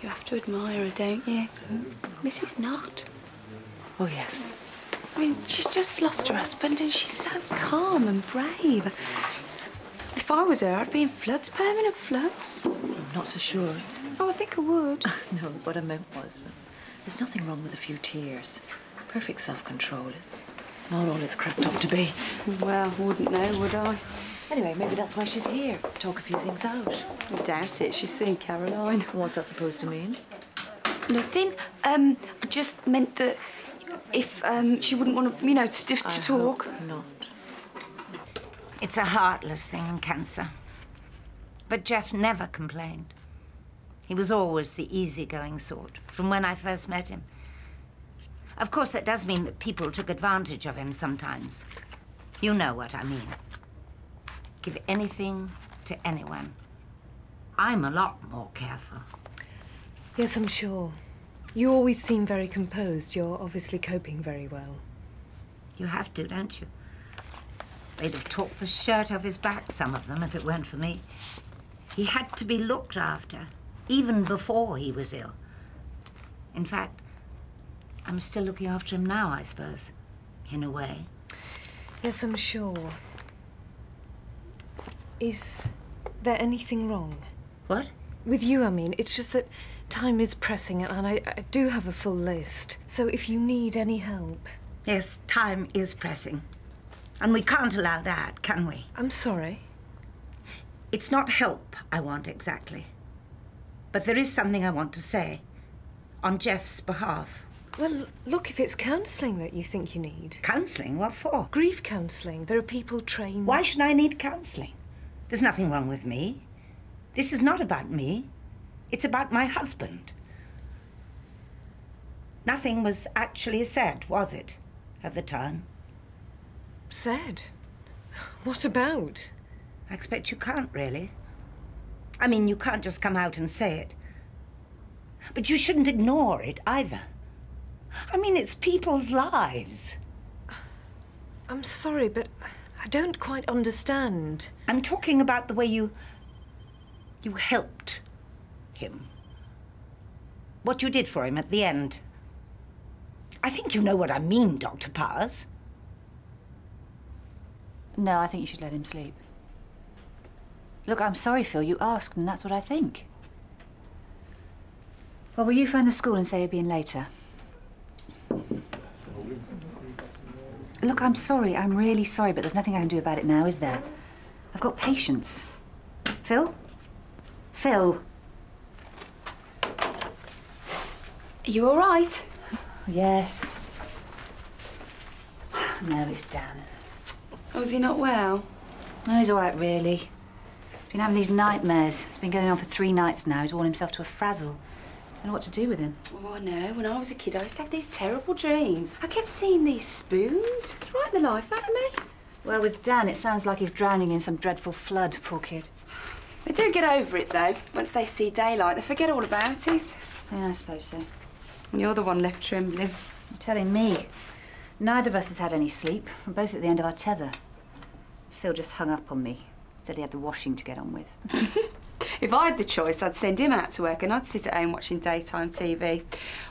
You have to admire her, don't you? Mrs. Knott. Oh, yes. I mean, she's just lost her husband and she's so calm and brave. If I was her, I'd be in floods, permanent floods. I'm not so sure. Oh, I think I would. No, what I meant was there's nothing wrong with a few tears. Perfect self-control. It's not all it's cracked up to be. Well, I wouldn't know, would I? Anyway, maybe that's why she's here. Talk a few things out. I doubt it. She's seen Caroline. What's that supposed to mean? Nothing. I just meant that if she wouldn't want to, you know, to talk. Hope not. It's a heartless thing, cancer. But Jeff never complained. He was always the easygoing sort, from when I first met him. Of course, that does mean that people took advantage of him sometimes. You know what I mean. Give anything to anyone. I'm a lot more careful. Yes, I'm sure. You always seem very composed. You're obviously coping very well. You have to, don't you? They'd have talked the shirt off his back, some of them, if it weren't for me. He had to be looked after, even before he was ill. In fact, I'm still looking after him now, I suppose, in a way. Yes, I'm sure. Is there anything wrong? What? With you, I mean. It's just that time is pressing and I do have a full list. So if you need any help... Yes, time is pressing. And we can't allow that, can we? I'm sorry. It's not help I want exactly. But there is something I want to say on Jeff's behalf. Well, look, if it's counselling that you think you need... Counselling? What for? Grief counselling. There are people trained... Why should I need counselling? There's nothing wrong with me. This is not about me. It's about my husband. Nothing was actually said, was it, at the time? Said? What about? I expect you can't, really. I mean, you can't just come out and say it. But you shouldn't ignore it, either. I mean, it's people's lives. I'm sorry, but I don't quite understand. I'm talking about the way you helped him. What you did for him at the end. I think you know what I mean, Dr. Powers. No, I think you should let him sleep. Look, I'm sorry, Phil. You asked, and that's what I think. Well, will you phone the school and say you'll be in later? Look, I'm sorry. I'm really sorry, but there's nothing I can do about it now, is there? I've got patience. Phil? Phil? Are you all right? Yes. No, it's Dan. Oh, is he not well? No, he's all right, really. He's been having these nightmares. It's been going on for 3 nights now. He's worn himself to a frazzle. I don't know what to do with him. Oh, I know. When I was a kid, I used to have these terrible dreams. I kept seeing these spoons. Frighten the life out of me. Well, with Dan, it sounds like he's drowning in some dreadful flood, poor kid. They do get over it, though. Once they see daylight, they forget all about it. Yeah, I suppose so. And you're the one left trembling. You're telling me. Neither of us has had any sleep. We're both at the end of our tether. Phil just hung up on me. Said he had the washing to get on with. If I had the choice, I'd send him out to work and I'd sit at home watching daytime TV.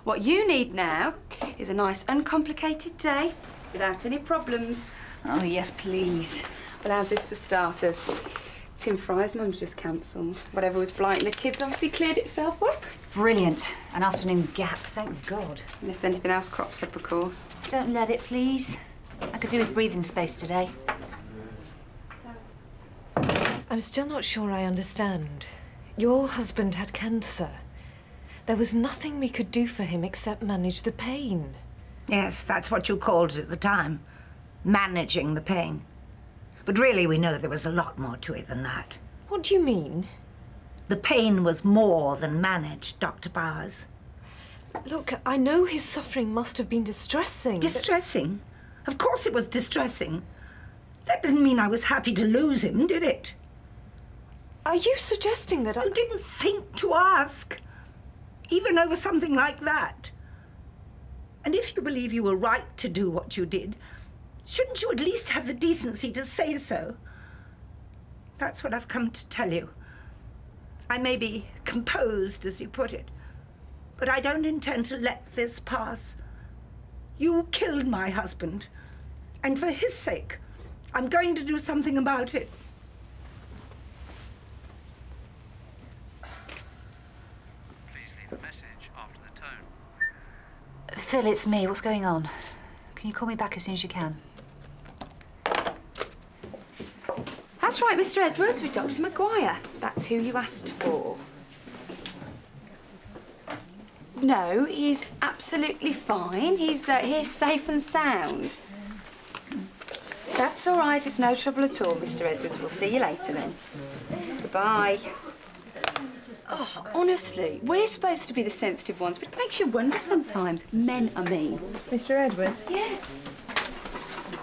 What you need now is a nice, uncomplicated day without any problems. Oh, yes, please. Well, how's this for starters? Tim Fry's mum's just cancelled. Whatever was blighting the kids obviously cleared itself up. Brilliant. An afternoon gap, thank God. Unless anything else crops up, of course. Don't let it, please. I could do with breathing space today. I'm still not sure I understand. Your husband had cancer. There was nothing we could do for him except manage the pain. Yes, that's what you called it at the time. Managing the pain. But really, we know there was a lot more to it than that. What do you mean? The pain was more than managed, Dr. Powers. Look, I know his suffering must have been distressing. Distressing? Of course it was distressing. That didn't mean I was happy to lose him, did it? Are you suggesting that You didn't think to ask, even over something like that. And if you believe you were right to do what you did, shouldn't you at least have the decency to say so? That's what I've come to tell you. I may be composed, as you put it, But I don't intend to let this pass. You killed my husband. And for his sake, I'm going to do something about it. Please leave a message after the tone. Phil, it's me. What's going on? Can you call me back as soon as you can? That's right, Mr. Edwards, with Dr. Maguire. That's who you asked for. No, he's absolutely fine. He's here safe and sound. That's all right. It's no trouble at all, Mr. Edwards. We'll see you later then. Goodbye. Oh, honestly, we're supposed to be the sensitive ones, but it makes you wonder sometimes. Men are mean. Mr. Edwards, Yeah,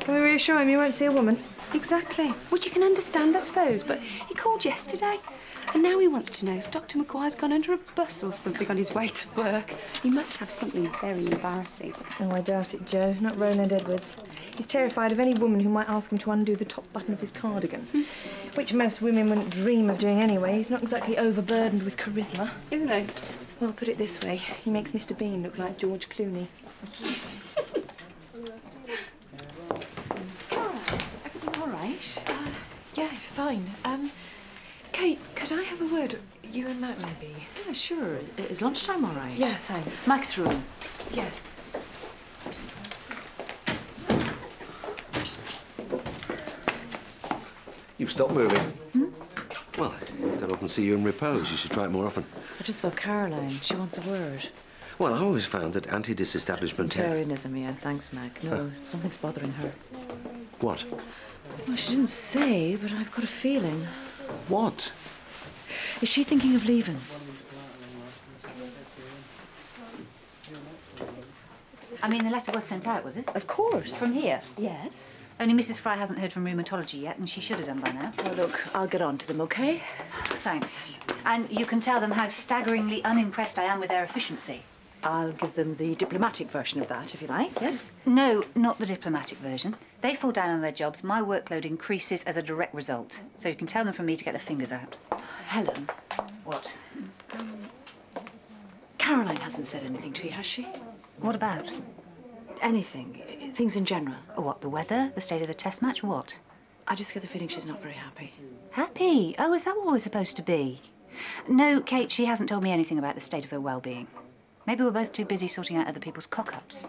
can we reassure him you won't see a woman? exactly. Which you can understand, I suppose, but he called yesterday. And now he wants to know if Dr. Maguire's gone under a bus or something on his way to work. He must have something very embarrassing. Oh, I doubt it, Joe. Not Roland Edwards. He's terrified of any woman who might ask him to undo the top button of his cardigan, which most women wouldn't dream of doing anyway. He's not exactly overburdened with charisma. Isn't he? Well, put it this way, he makes Mr. Bean look like George Clooney. Everything all right? Yeah, fine. Kate, could I have a word? You and Matt, maybe? Yeah, sure. Is lunchtime all right? Yeah, thanks. Mac's room. Yeah. You've stopped moving. Well, I don't often see you in repose. You should try it more often. I just saw Caroline. She wants a word. Well, I always found that anti-disestablishment... Contrarianism, yeah. Thanks, Mac. No, something's bothering her. What? Well, she didn't say, but I've got a feeling. What? Is she thinking of leaving? I mean, the letter was sent out, was it? Of course. From here? Yes. Only Mrs. Fry hasn't heard from rheumatology yet, and she should have done by now. Well, look, I'll get on to them, OK? Thanks. And you can tell them how staggeringly unimpressed I am with their efficiency. I'll give them the diplomatic version of that, if you like, yes? No, not the diplomatic version. They fall down on their jobs. My workload increases as a direct result. So you can tell them from me to get their fingers out. Helen, What? Caroline hasn't said anything to you, has she? What about? Anything. Things in general. What, the weather? The state of the test match? What? I just get the feeling she's not very happy. Happy? Oh, is that what we're supposed to be? No, Kate, she hasn't told me anything about the state of her well-being. Maybe we're both too busy sorting out other people's cock-ups.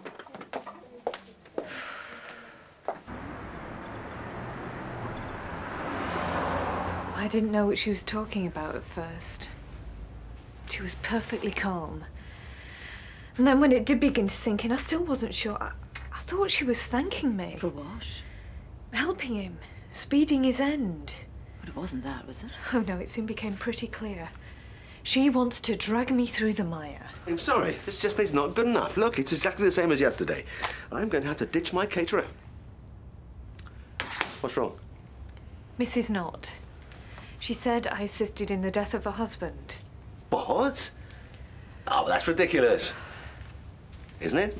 I didn't know what she was talking about at first. She was perfectly calm. And then when it did begin to sink in, I still wasn't sure. I thought she was thanking me. For what? Helping him, speeding his end. But it wasn't that, was it? Oh no, it soon became pretty clear. She wants to drag me through the mire. I'm sorry. This just is not good enough. Look, it's exactly the same as yesterday. I'm going to have to ditch my caterer. What's wrong? Mrs. Knott. She said I assisted in the death of her husband. What? Oh, that's ridiculous. Isn't it?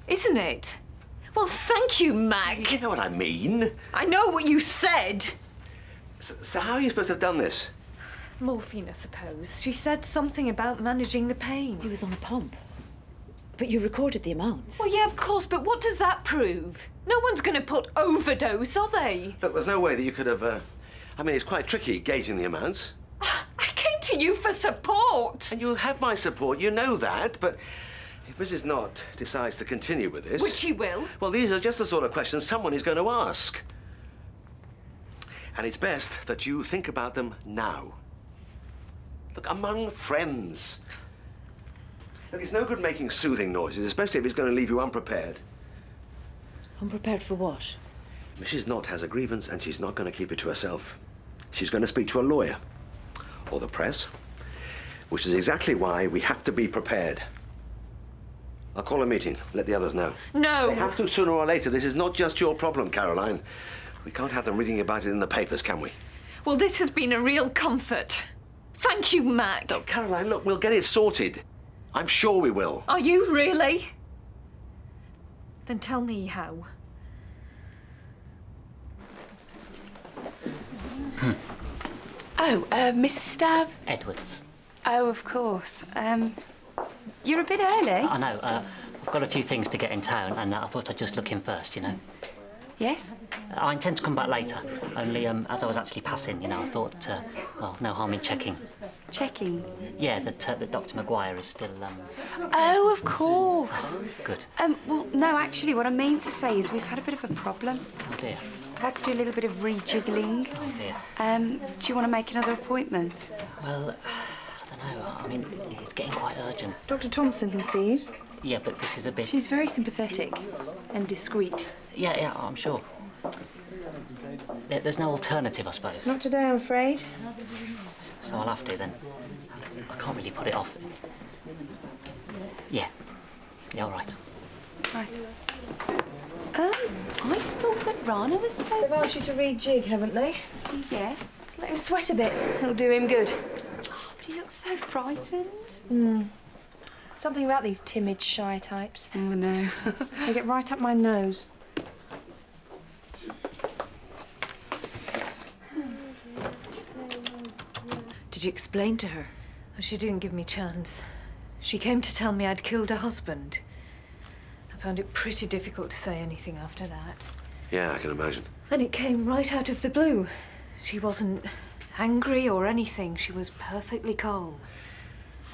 Isn't it? Well, thank you, Mag. You know what I mean. I know what you said. So how are you supposed to have done this? Morphine, I suppose. She said something about managing the pain. He was on a pump. But you recorded the amounts. Well, yeah, of course, but what does that prove? No one's going to put overdose, are they? Look, there's no way that you could have... I mean, it's quite tricky gauging the amounts. I came to you for support. And you'll have my support, you know that, but if Mrs. Knott decides to continue with this... Which he will. Well, these are just the sort of questions someone is going to ask. And it's best that you think about them now. Look, among friends. Look, it's no good making soothing noises, especially if it's going to leave you unprepared. Unprepared for what? Mrs. Knott has a grievance and she's not going to keep it to herself. She's going to speak to a lawyer. Or the press. Which is exactly why we have to be prepared. I'll call a meeting. Let the others know. No. They have to sooner or later. This is not just your problem, Caroline. We can't have them reading about it in the papers, can we? Well, this has been a real comfort. Thank you, Mac. No, Caroline, look, we'll get it sorted. I'm sure we will. Are you really? Then tell me how. Oh, Miss Stab? Edwards. Oh, of course. You're a bit early. I know. I've got a few things to get in town, and I thought I'd just look in first, you know. Yes? I intend to come back later, only as I was actually passing, you know, I thought, well, no harm in checking. Checking? Yeah, that Dr. Maguire is still, Oh, of course. Good. Well, no, actually, what I mean to say is we've had a bit of a problem. Oh, dear. I've had to do a little bit of rejiggling. Oh, dear. Do you want to make another appointment? Well, I don't know. I mean, it's getting quite urgent. Dr. Thompson can see you. Yeah, but this is a bit... She's very sympathetic and discreet. Yeah, I'm sure. There's no alternative, I suppose. Not today, I'm afraid. So I'll have to, then. I can't really put it off. Yeah, all right. Right. I thought that Rana was supposed They've asked you to rejig, haven't they? Yeah. Just let him sweat a bit. It'll do him good. Oh, but he looks so frightened. Something about these timid, shy types. Oh, no. They get right up my nose. Did you explain to her? Oh, she didn't give me a chance. She came to tell me I'd killed her husband. I found it pretty difficult to say anything after that. Yeah, I can imagine. And it came right out of the blue. She wasn't angry or anything. She was perfectly calm.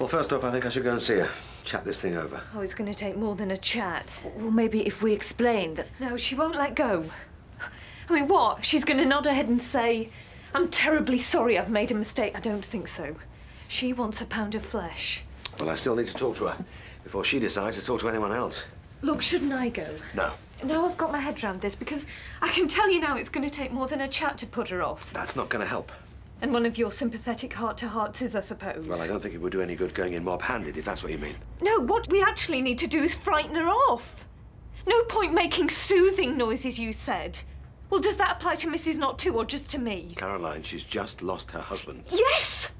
Well, first off, I think I should go and see her. Chat this thing over. Oh, it's going to take more than a chat. Well, maybe if we explain that... No, she won't let go. I mean, what? She's going to nod her head and say, I'm terribly sorry I've made a mistake. I don't think so. She wants a pound of flesh. Well, I still need to talk to her before she decides to talk to anyone else. Look, shouldn't I go? No. Now I've got my head round this, because I can tell you now it's going to take more than a chat to put her off. That's not going to help. And one of your sympathetic heart-to-hearts is, I suppose. Well, I don't think it would do any good going in mob-handed, if that's what you mean. No, what we actually need to do is frighten her off. No point making soothing noises, you said. Well, does that apply to Mrs. Not Too, or just to me? Caroline, she's just lost her husband. Yes!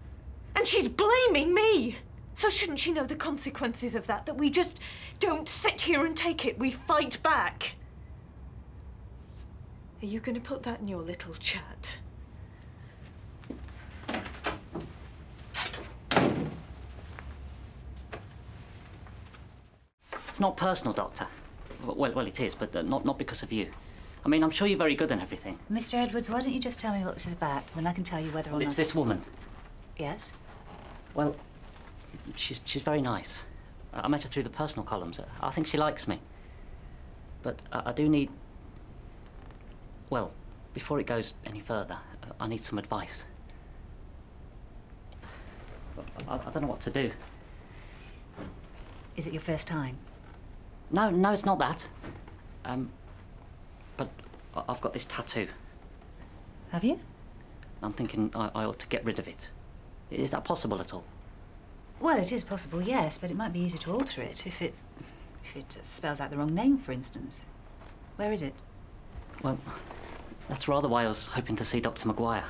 And she's blaming me. So shouldn't she know the consequences of that? That we just don't sit here and take it, we fight back. Are you going to put that in your little chat? It's not personal, Doctor. Well, it is, but not because of you. I mean, I'm sure you're very good and everything. Mr. Edwards, why don't you just tell me what this is about, then I can tell you whether or Well, not... it's this woman. Yes? Well, she's very nice. I met her through the personal columns. I think she likes me. But I do need... Well, before it goes any further, I need some advice. I don't know what to do. Is it your first time? No, it's not that. But I've got this tattoo. Have you? I'm thinking I ought to get rid of it. Is that possible at all? Well, it is possible, yes, but it might be easy to alter it if it spells out the wrong name, for instance. Where is it? Well, that's rather why I was hoping to see Dr. Maguire.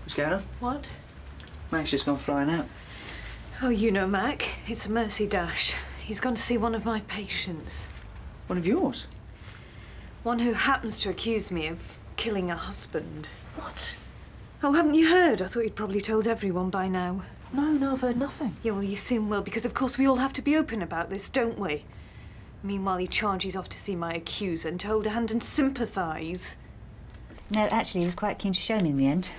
What's going on? What? Mac's just gone flying out. Oh, you know Mac. It's a mercy dash. He's gone to see one of my patients. One of yours? One who happens to accuse me of killing her husband. What? Oh, haven't you heard? I thought you'd probably told everyone by now. No, I've heard nothing. Yeah, well, you soon will, because of course we all have to be open about this, don't we? Meanwhile, he charges off to see my accuser and to hold a hand and sympathise. No, actually, he was quite keen to show me in the end.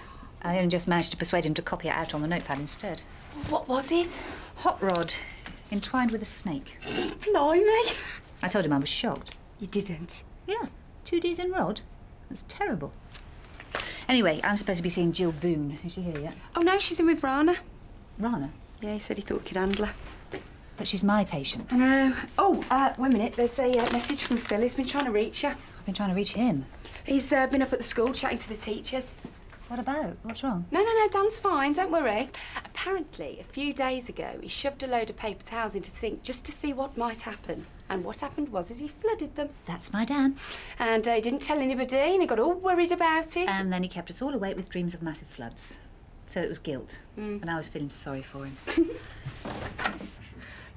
I only just managed to persuade him to copy it out on the notepad instead. What was it? Hot rod, entwined with a snake. Blimey. I told him I was shocked. You didn't? Yeah, 2 Ds in rod. That's terrible. Anyway, I'm supposed to be seeing Jill Boone. Is she here yet? Oh, no, she's in with Rana. Rana? Yeah, he said he thought we could handle her. But she's my patient. No. Oh, wait a minute. There's a message from Phil. He's been trying to reach you. I've been trying to reach him. He's been up at the school chatting to the teachers. What about? What's wrong? No, Dan's fine, don't worry. Apparently, a few days ago, he shoved a load of paper towels into the sink just to see what might happen. And what happened was he flooded them. That's my Dan. And he didn't tell anybody, and he got all worried about it. And then he kept us all awake with dreams of massive floods. So it was guilt. And I was feeling sorry for him.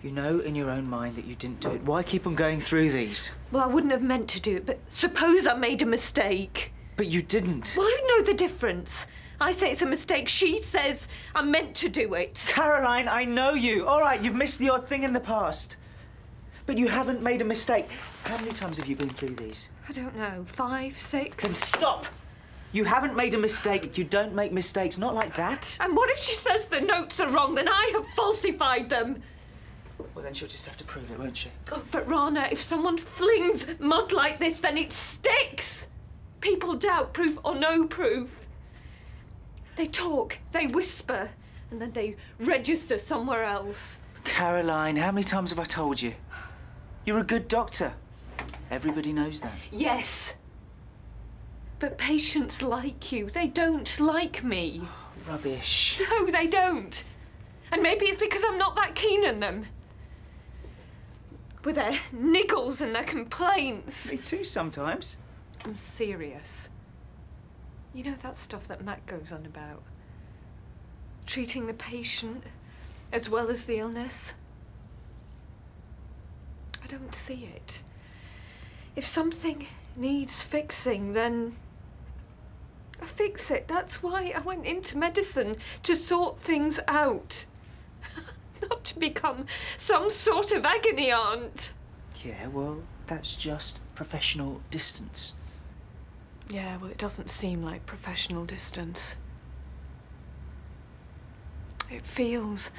You know in your own mind that you didn't do it. Why keep on going through these? Well, I wouldn't have meant to do it, but suppose I made a mistake. But you didn't. Well, I know the difference. I say it's a mistake. She says I meant to do it. Caroline, I know you. All right, you've missed the odd thing in the past. But you haven't made a mistake. How many times have you been through these? I don't know, 5, 6? Then stop! You haven't made a mistake. You don't make mistakes. Not like that. And what if she says the notes are wrong, then I have falsified them? Well, then she'll just have to prove it, won't she? Oh, but Rana, if someone flings mud like this, then it sticks. People doubt proof or no proof. They talk, they whisper, and then they register somewhere else. Caroline, how many times have I told you? You're a good doctor. Everybody knows that. Yes. But patients like you. They don't like me. Rubbish. No, they don't. And maybe it's because I'm not that keen on them. With their niggles and their complaints. Me too, sometimes. I'm serious. You know that stuff that Matt goes on about? Treating the patient as well as the illness? I don't see it. If something needs fixing, then I fix it. That's why I went into medicine, to sort things out. Not to become some sort of agony aunt. Yeah, well, that's just professional distance. Yeah, well, it doesn't seem like professional distance. It feels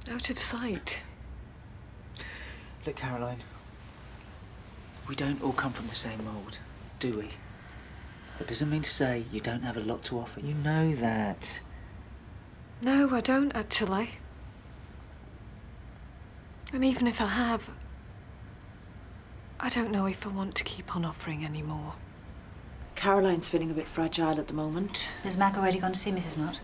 out of sight. Look, Caroline, we don't all come from the same mould, do we? That doesn't mean to say you don't have a lot to offer. You know that. No, I don't, actually. And even if I have, I don't know if I want to keep on offering any more. Caroline's feeling a bit fragile at the moment. Has Mac already gone to see Mrs. Knott?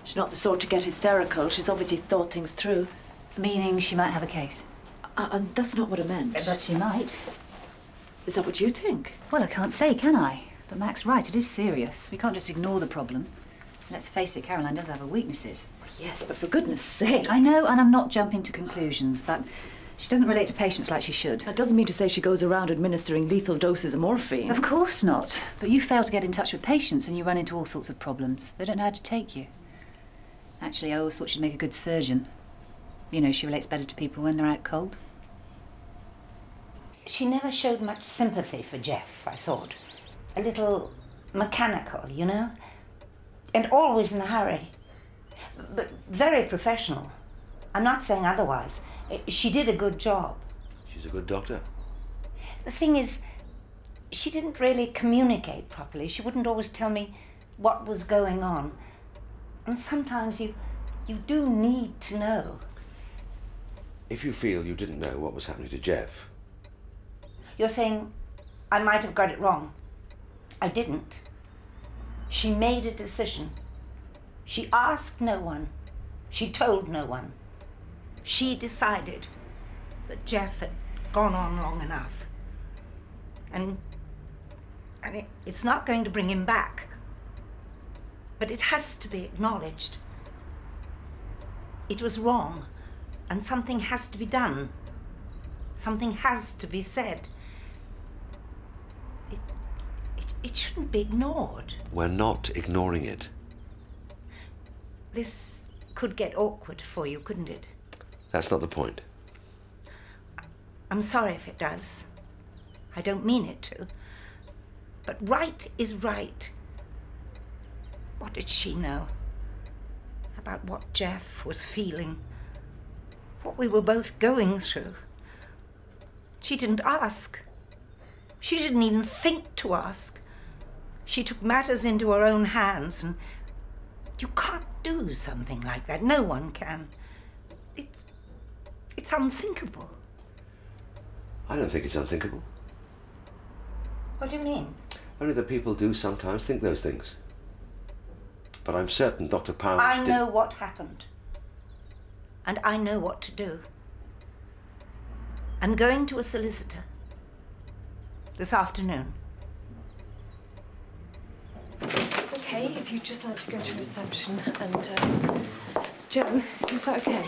She's not the sort to get hysterical. She's obviously thought things through. Meaning she might have a case? And that's not what I meant. But she might. Is that what you think? Well, I can't say, can I? But Mac's right, it is serious. We can't just ignore the problem. Let's face it, Caroline does have her weaknesses. Yes, but for goodness sake. I know, and I'm not jumping to conclusions, but she doesn't relate to patients like she should. That doesn't mean to say she goes around administering lethal doses of morphine. Of course not. But you fail to get in touch with patients and you run into all sorts of problems. They don't know how to take you. Actually, I always thought she'd make a good surgeon. You know, she relates better to people when they're out cold. She never showed much sympathy for Jeff, I thought. A little mechanical, you know? And always in a hurry. But very professional. I'm not saying otherwise. She did a good job. She's a good doctor. The thing is, she didn't really communicate properly. She wouldn't always tell me what was going on. And sometimes you do need to know. If you feel you didn't know what was happening to Jeff... You're saying I might have got it wrong. I didn't. She made a decision. She asked no one. She told no one. She decided that Jeff had gone on long enough. And it's not going to bring him back. But it has to be acknowledged. It was wrong, and something has to be done. Something has to be said. It shouldn't be ignored. We're not ignoring it. This could get awkward for you, couldn't it? That's not the point. I'm sorry if it does. I don't mean it to. But right is right. What did she know about what Jeff was feeling? What we were both going through? She didn't ask. She didn't even think to ask. She took matters into her own hands, and you can't do something like that. No one can. It's unthinkable. I don't think it's unthinkable. What do you mean? Only that people do sometimes think those things. But I'm certain Dr. Powers I know what happened. And I know what to do. I'm going to a solicitor this afternoon. Okay, if you'd just like to go to reception and, Joe, is that okay?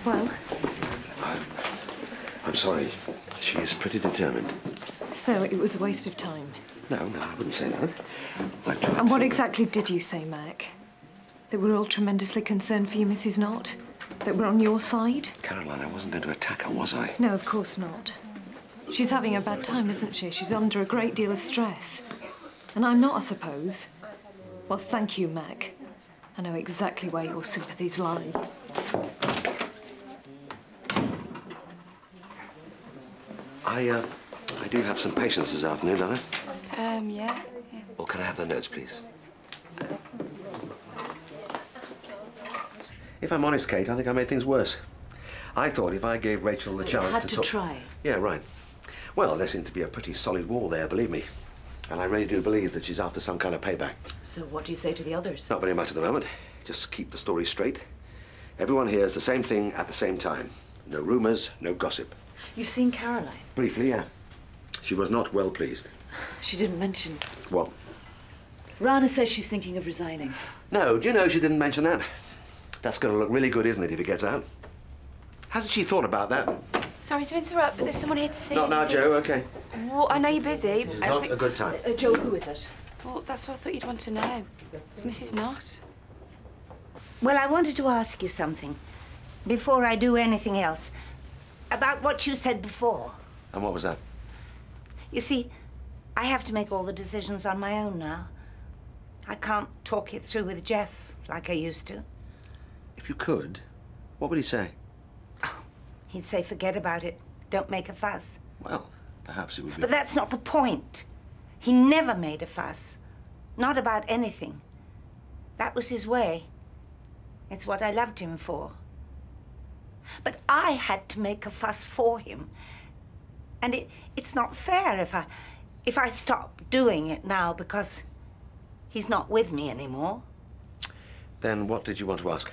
Well? I'm sorry. She is pretty determined. So it was a waste of time. No, I wouldn't say that. And what exactly did you say, Mac? That we're all tremendously concerned for you, Mrs. Knott? That we're on your side? Caroline, I wasn't going to attack her, was I? No, of course not. She's having a bad time, isn't she? She's under a great deal of stress. And I'm not, I suppose. Well, thank you, Mac. I know exactly where your sympathies lie. I do have some patients this afternoon, don't I? Yeah. Or can I have the notes, please? If I'm honest, Kate, I think I made things worse. I thought if I gave Rachel the chance You had to talk... try. Yeah, right. Well, there seems to be a pretty solid wall there, believe me. And I really do believe that she's after some kind of payback. So what do you say to the others? Not very much at the moment. Just keep the story straight. Everyone hears the same thing at the same time. No rumours, no gossip. You've seen Caroline? Briefly, yeah. She was not well pleased. She didn't mention. What? Rana says she's thinking of resigning. No, do you know she didn't mention that? That's going to look really good, isn't it, if it gets out? Hasn't she thought about that? Sorry to interrupt, but there's someone here to see you. Not now, Joe, OK. Well, I know you're busy. It's not a good time. Joe, who is it? Well, that's what I thought you'd want to know. It's Mrs. Knott. Well, I wanted to ask you something before I do anything else. About what you said before. And what was that? You see, I have to make all the decisions on my own now. I can't talk it through with Jeff like I used to. If you could, what would he say? Oh, he'd say forget about it. Don't make a fuss. Well, perhaps it would be... But that's not the point. He never made a fuss. Not about anything. That was his way. It's what I loved him for. But I had to make a fuss for him. And it's not fair if I stop doing it now because he's not with me anymore. Then what did you want to ask?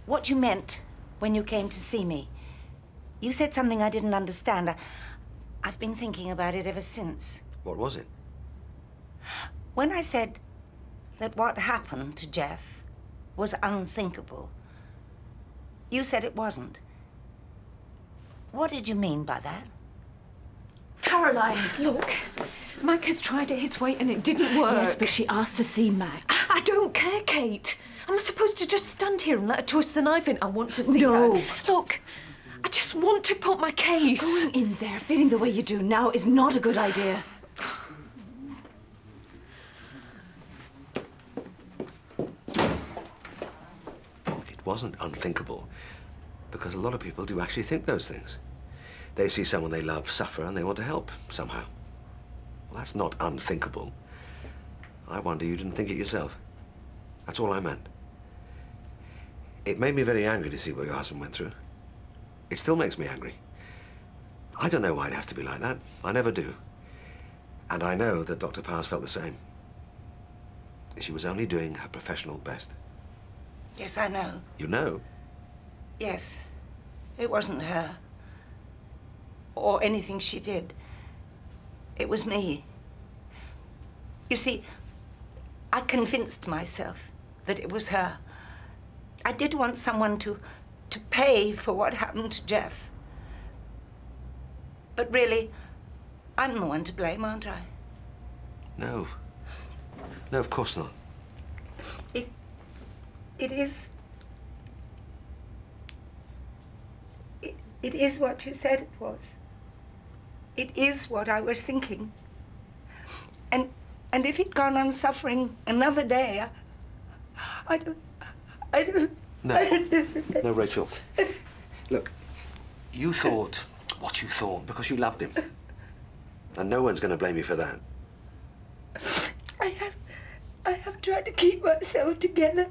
What you meant when you came to see me. You said something I didn't understand. I've been thinking about it ever since. What was it? When I said that what happened to Jeff was unthinkable, you said it wasn't. What did you mean by that? Caroline! Look, Mac has tried it his way and it didn't work. Yes, but she asked to see Mac. I don't care, Kate. Am I supposed to just stand here and let her twist the knife in? I want to see No. her. Look, I just want to put my case. Going in there, feeling the way you do now is not a good idea. It wasn't unthinkable, because a lot of people do actually think those things. They see someone they love suffer and they want to help somehow. Well, that's not unthinkable. I wonder you didn't think it yourself. That's all I meant. It made me very angry to see what your husband went through. It still makes me angry. I don't know why it has to be like that. I never do. And I know that Dr. Powers felt the same. She was only doing her professional best. Yes, I know. You know? Yes. It wasn't her. Or anything she did. It was me. You see, I convinced myself that it was her. I did want someone to pay for what happened to Jeff. But really, I'm the one to blame, aren't I? No. No, of course not. It is what you said it was. It is what I was thinking. And if he'd gone on suffering another day, I don't... No, Rachel. Look, you thought what you thought because you loved him. And no one's going to blame you for that. I have tried to keep myself together.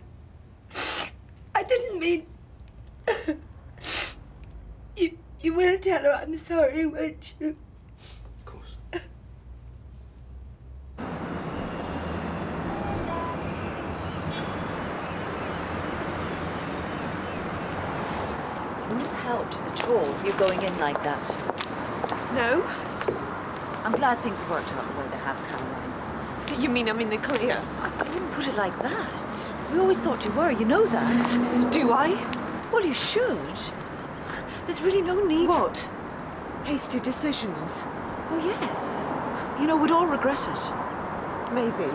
I didn't mean... You will tell her I'm sorry, won't you? Of course. Wouldn't have helped at all, you going in like that. No? I'm glad things have worked out the way they have, Caroline. You mean I'm in the clear? I didn't put it like that. We always thought you were, you know that. Do I? Well, you should. There's really no need. What? hasty decisions. Oh, yes. You know, we'd all regret it. Maybe.